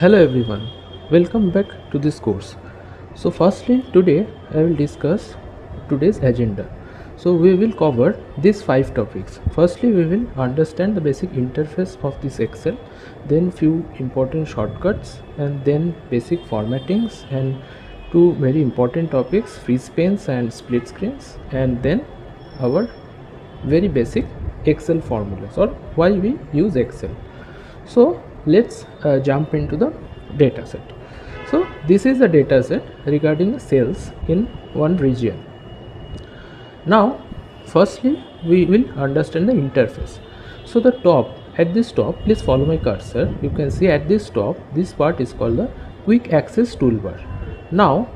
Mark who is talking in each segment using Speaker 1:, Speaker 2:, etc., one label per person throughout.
Speaker 1: Hello everyone, welcome back to this course. So firstly today I will discuss today's agenda. So we will cover these 5 topics. Firstly we will understand the basic interface of this Excel, then few important shortcuts, and then basic formattings, and two very important topics, freeze panes and split screens, and then our very basic Excel formulas or why we use Excel. So let's jump into the data set. So this is the data set regarding the sales in one region. Now firstly we will understand the interface. So the top, at this top, please follow my cursor, you can see at this top this part is called the quick access toolbar. Now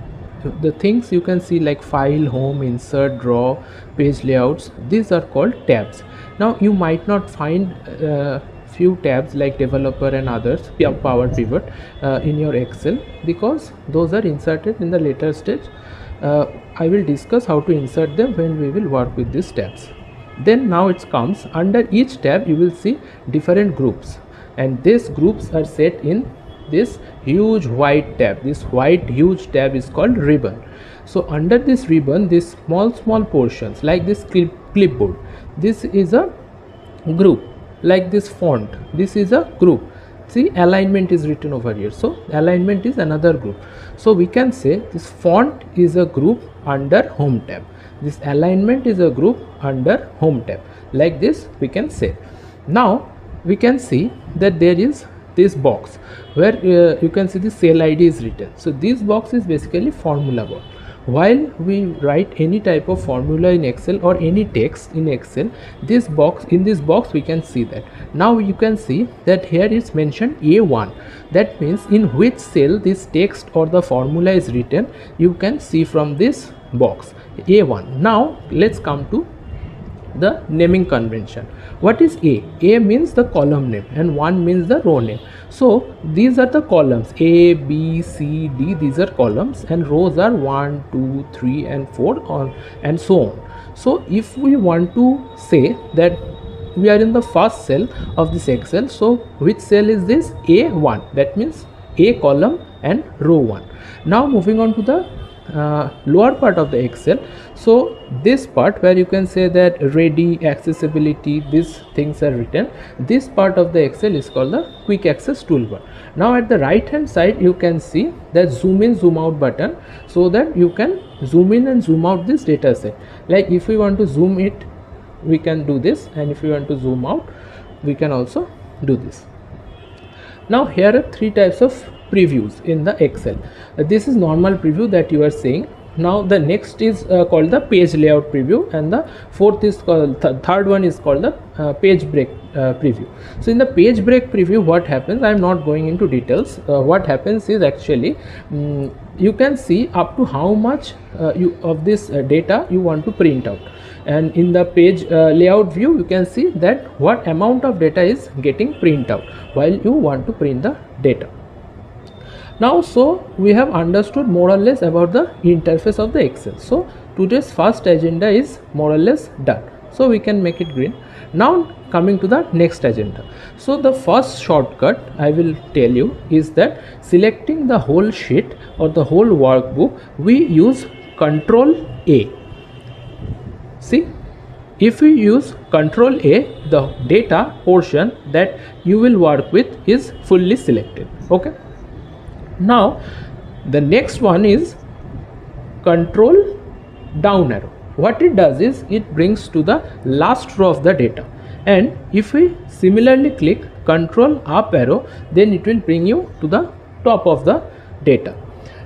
Speaker 1: the things you can see like file, home, insert, draw, page layouts, these are called tabs. Now you might not find few tabs like developer and others, power pivot, in your Excel because those are inserted in the later stage. I will discuss how to insert them when we will work with these tabs. Then now it comes under each tab you will see different groups, and these groups are set in this huge white tab. This white huge tab is called ribbon. So under this ribbon, these small portions like this clipboard, this is a group. Like this font, this is a group. See, alignment is written over here, so alignment is another group. So we can say this font is a group under home tab, this alignment is a group under home tab. Like this we can say. Now we can see that there is this box where you can see the cell ID is written. So this box is basically formula box. While we write any type of formula in Excel or any text in Excel, this box, in this box we can see that. Now you can see that here is mentioned A1, that means in which cell this text or the formula is written, you can see from this box A1. Now let's come to the naming convention. What is A means the column name and 1 means the row name. So these are the columns A, B, C, D, these are columns, and rows are 1, 2, 3 and 4 on and so on. So if we want to say that we are in the first cell of this Excel, so which cell is this? A1, that means A column and row 1. Now moving on to the lower part of the Excel. So this part where you can say that ready, accessibility, these things are written, this part of the Excel is called the quick access toolbar. Now at the right hand side you can see that zoom in zoom out button, so that you can zoom in and zoom out this data set. Like if we want to zoom it, we can do this, and if we want to zoom out, we can also do this. Now here are 3 types of previews in the Excel. This is normal preview that you are seeing. Now the next is called the page layout preview, and the fourth is called third one is called the page break preview. So in the page break preview, what happens, I am not going into details. What happens is actually you can see up to how much you of this data you want to print out, and in the page layout view you can see that what amount of data is getting print out while you want to print the data. Now so we have understood more or less about the interface of the Excel. So today's first agenda is more or less done, so we can make it green. Now coming to the next agenda. So the first shortcut I will tell you is that selecting the whole sheet or the whole workbook, we use Control A. See, if we use Control A, the data portion that you will work with is fully selected. Okay. Now the next one is Control down arrow. What it does is it brings to the last row of the data, and if we similarly click Control up arrow, then it will bring you to the top of the data.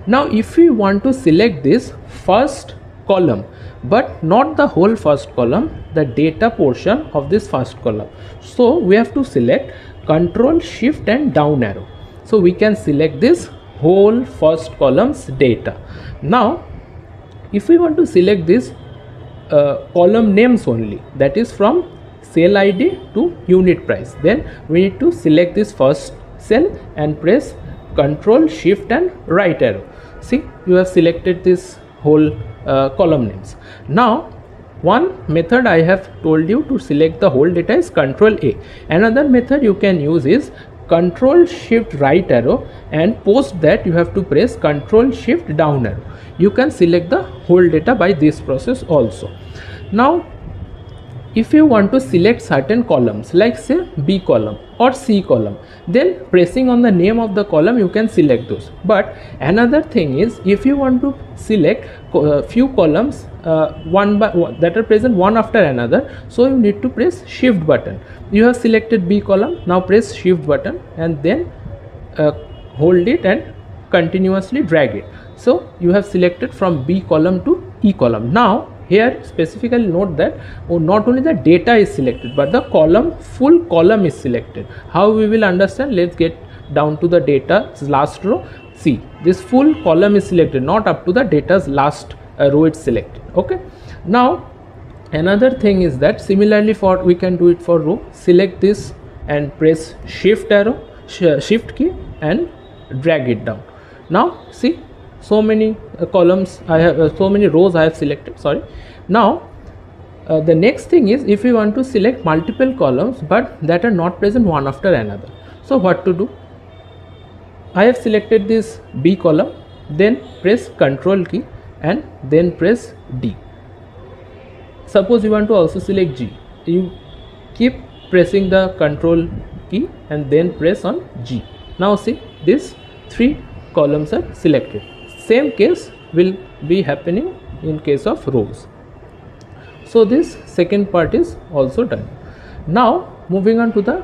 Speaker 1: Now if we want to select this first column but not the whole first column, the data portion of this first column, so we have to select Control Shift and down arrow, so we can select this whole first column's data. Now if we want to select this column names only, that is from cell ID to unit price, then we need to select this first cell and press Control Shift and right arrow. See, you have selected this whole column names. Now one method I have told you to select the whole data is Control A. Another method you can use is Control Shift right arrow, and post that you have to press Control Shift down arrow. You can select the whole data by this process also. Now if you want to select certain columns, like say B column or C column, then pressing on the name of the column you can select those. But another thing is, if you want to select few columns one by one, that are present one after another, so you need to press Shift button. You have selected B column, now press Shift button and then hold it and continuously drag it. So you have selected from B column to E column. Now here specifically note that not only the data is selected, but the full column is selected. How we will understand? Let's get down to the data's last row. See, this full column is selected, not up to the data's last row it's selected. Okay. Now another thing is that similarly we can do it for row. Select this and press Shift arrow, Shift key, and drag it down. Now see, so many columns I have, so many rows I have selected. Sorry. Now the next thing is, if you want to select multiple columns but that are not present one after another, so what to do? I have selected this B column, then press Control key and then press D. Suppose you want to also select G, you keep pressing the Control key and then press on G. Now see, these 3 columns are selected. Same case will be happening in case of rows. So this second part is also done. Now moving on to the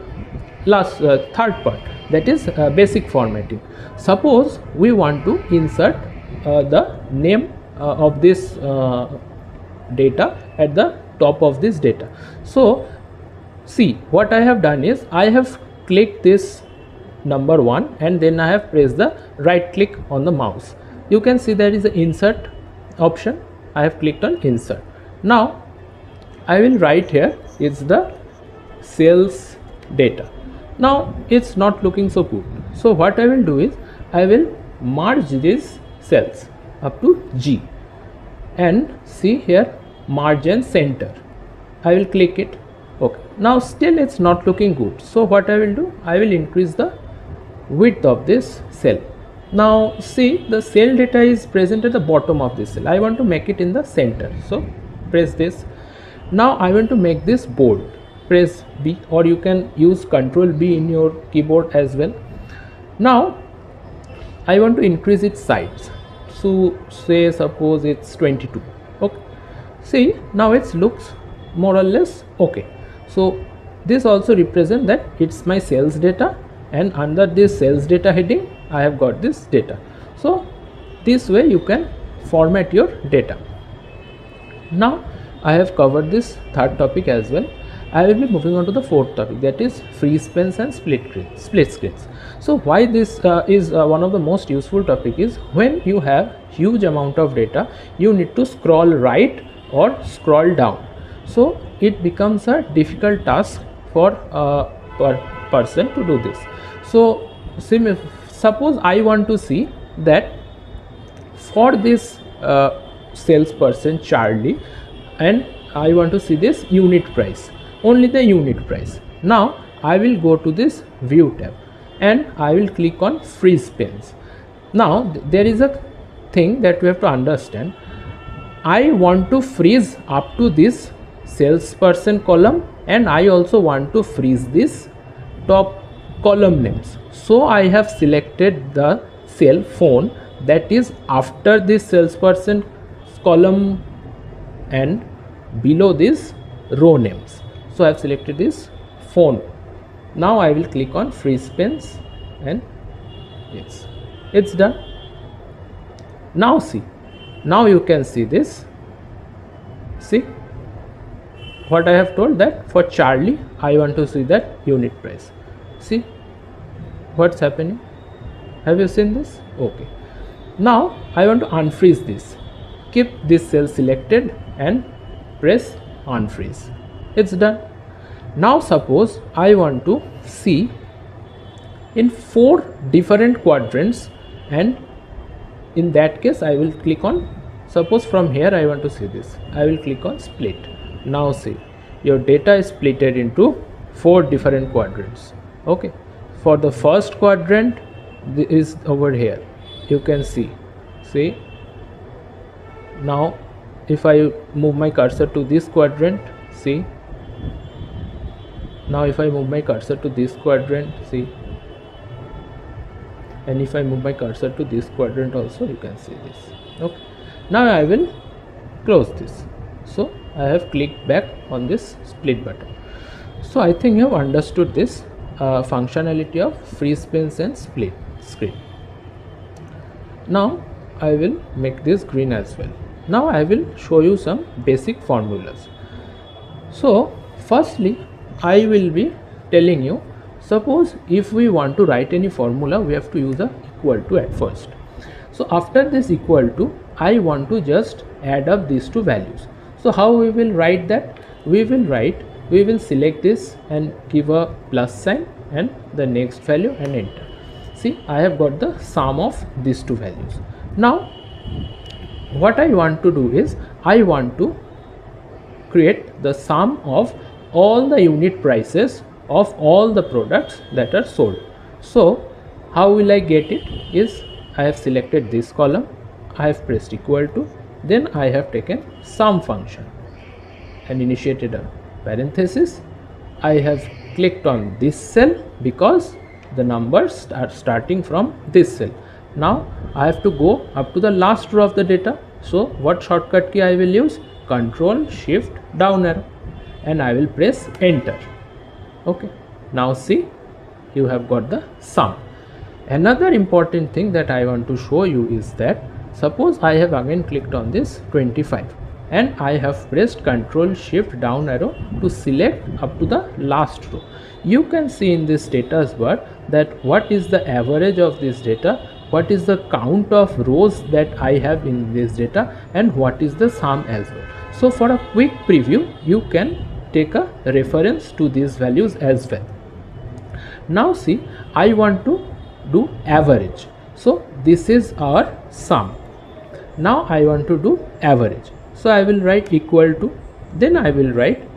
Speaker 1: last third part, that is basic formatting. Suppose we want to insert the name of this data at the top of this data. So see, what I have done is, I have clicked this number 1 and then I have pressed the right click on the mouse. You can see there is an insert option. I have clicked on insert. Now I will write here, it's the sales data. Now it's not looking so good. So what I will do is, I will merge these cells up to G and see here, merge and center. I will click it. Okay. Now still it's not looking good. So what I will do, I will increase the width of this cell. Now see, the cell data is present at the bottom of this cell. I want to make it in the center. So press this. Now I want to make this bold. Press B, or you can use Control B in your keyboard as well. Now I want to increase its size. So say suppose it's 22. Okay. See, now it looks more or less okay. So this also represents that it's my sales data, and under this sales data heading I have got this data. So this way you can format your data. Now I have covered this third topic as well. I will be moving on to the fourth topic, that is free spans and split screens. So why this is one of the most useful topic is, when you have huge amount of data, you need to scroll right or scroll down. So it becomes a difficult task for a person to do this. So suppose I want to see that for this salesperson Charlie, and I want to see this unit price, only the unit price. Now I will go to this view tab and I will click on freeze spans. Now there is a thing that we have to understand. I want to freeze up to this salesperson column, and I also want to freeze this top column names. So I have selected the cell phone that is after this salesperson column and below this row names. So I have selected this phone. Now I will click on freeze spans and yes, it's done. Now see, now you can see this. See what I have told, that for Charlie I want to see that unit price. See what's happening. Have you seen this? Okay. Now I want to unfreeze this. Keep this cell selected and press unfreeze. It's done. Now suppose I want to see in 4 different quadrants, and in that case I will click on, suppose from here I want to see this, I will click on split. Now see, your data is splitted into 4 different quadrants. Okay, for the first quadrant is over here, you can see. Now if I move my cursor to this quadrant, see, now if I move my cursor to this quadrant, see, and if I move my cursor to this quadrant also, you can see this. Okay, now I will close this. So I have clicked back on this split button. So I think you have understood this functionality of free space and split screen. Now I will make this green as well. Now I will show you some basic formulas. So firstly, I will be telling you, suppose if we want to write any formula, we have to use a equal to at first. So after this equal to, I want to just add up these two values. So how we will write that? We will select this and give a plus sign and the next value and enter. See, I have got the sum of these two values. Now what I want to do is, I want to create the sum of all the unit prices of all the products that are sold. So how will I get it? Is I have selected this column, I have pressed equal to, then I have taken sum function and initiated a parenthesis. I have clicked on this cell because the numbers are starting from this cell. Now I have to go up to the last row of the data. So what shortcut key I will use? Control Shift down arrow, and I will press enter. Okay, now see, you have got the sum. Another important thing that I want to show you is that, suppose I have again clicked on this 25 and I have pressed Control Shift down arrow to select up to the last row. You can see in this status bar that what is the average of this data, what is the count of rows that I have in this data, and what is the sum as well. So for a quick preview, you can take a reference to these values as well. Now see, I want to do average. So this is our sum. Now I want to do average. So I will write equal to, then I will write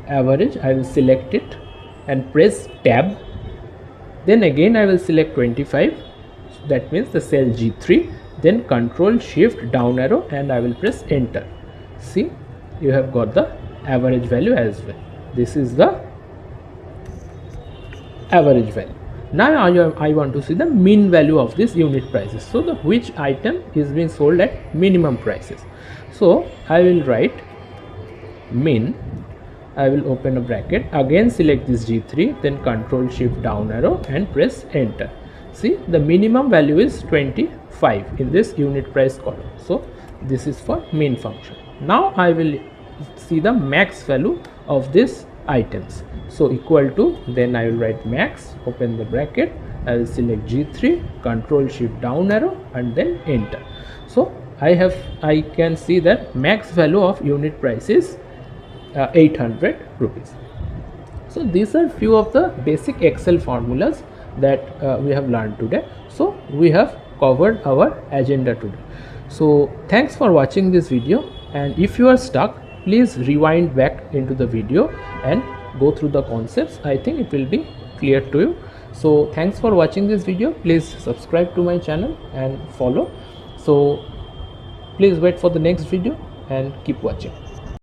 Speaker 1: average. I will select it and press tab. Then again I will select 25. So that means the cell G3. Then Control Shift down arrow and I will press enter. See, you have got the average value as well. This is the average value. Now I want to see the mean value of this unit prices. So the which item is being sold at minimum prices. So I will write min. I will open a bracket, again select this G3, then Control Shift down arrow and press enter. See, the minimum value is 25 in this unit price column. So this is for min function. Now I will see the max value of this items. So equal to, then I will write max, open the bracket, I will select G3, Control Shift down arrow and then enter. So I can see that max value of unit price is 800 rupees. So these are few of the basic Excel formulas that we have learned today. So we have covered our agenda today. So thanks for watching this video, and if you are stuck, please rewind back into the video and go through the concepts. I think it will be clear to you. So thanks for watching this video. Please subscribe to my channel and follow. So please wait for the next video and keep watching.